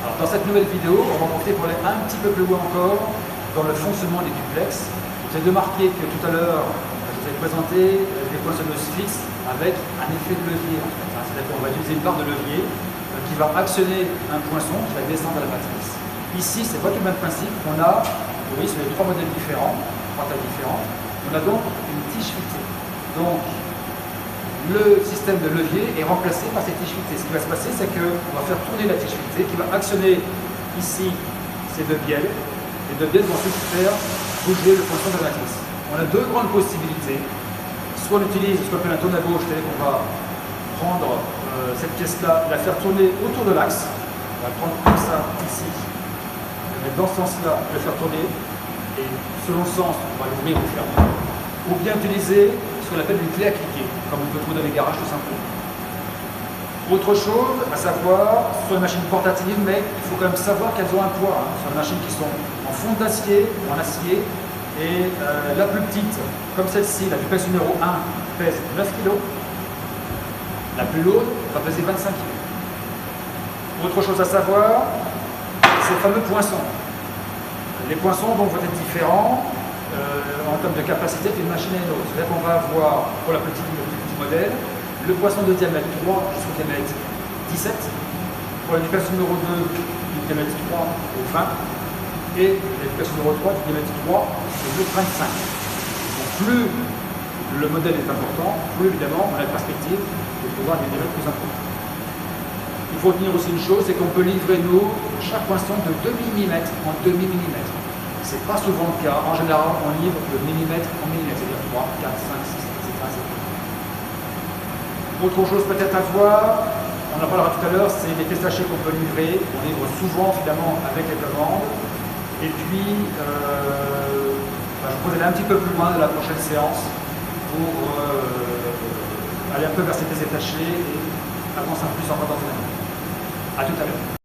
Alors, dans cette nouvelle vidéo, on va monter pour aller un petit peu plus loin encore dans le fonctionnement des duplex. Vous avez remarqué que tout à l'heure, je vous ai présenté des poinçonneuses fixes avec un effet de levier. En fait, c'est-à-dire qu'on va utiliser une barre de levier qui va actionner un poinçon qui va descendre à la matrice. Ici, c'est pas tout le même principe. On a, vous voyez, sur les trois modèles différents, trois tailles différentes, on a donc une tige filetée. Donc, le système de levier est remplacé par cette tige filetée. Ce qui va se passer, c'est qu'on va faire tourner la tige filetée qui va actionner ici ces deux bielles. Les deux bielles vont ensuite faire bouger le poinçon de la matrice. On a deux grandes possibilités. Soit on utilise ce qu'on appelle un tourne à gauche, c'est-à-dire qu'on va prendre cette pièce-là, la faire tourner autour de l'axe. On va prendre comme ça ici, la mettre dans ce sens-là, le faire tourner, et selon le sens, on va l'ouvrir ou le fermer. Ou bien utiliser ce qu'on appelle une clé à cliquer, comme on peut trouver dans les garages tout simplement. Autre chose à savoir, sur les machines portatives, mais il faut quand même savoir qu'elles ont un poids. Ce sont des machines qui sont en fonte d'acier, en acier, et la plus petite, comme celle-ci, la duplex numéro 1, pèse 9 kg. La plus lourde va peser 25 kg. Autre chose à savoir, c'est le fameux poinçon. Les poinçons vont être différents en termes de capacité d'une machine à une autre. C'est-à-dire qu'on va avoir, pour le petit modèle, le poinçon de diamètre 3 jusqu'au diamètre 17. Pour la duplex numéro 2, du diamètre 3 au 20. Et la duplex numéro 3, du diamètre 3 au 25. Donc plus le modèle est important, plus évidemment on a la perspective de pouvoir des diamètres plus importants. Il faut retenir aussi une chose, c'est qu'on peut livrer nous chaque poinçon de 2 mm en demi-millimètre. Ce n'est pas souvent le cas. En général, on livre de millimètre en millimètre, c'est-à-dire 3, 4, 5, 6, etc. Autre chose peut-être à voir, on en parlera tout à l'heure, c'est les pièces tachées qu'on peut livrer. On livre souvent finalement avec les commandes. Et puis, je vous aller un petit peu plus loin de la prochaine séance pour aller un peu vers ces pièces détachées et avancer un peu plus en temps. À tout à l'heure.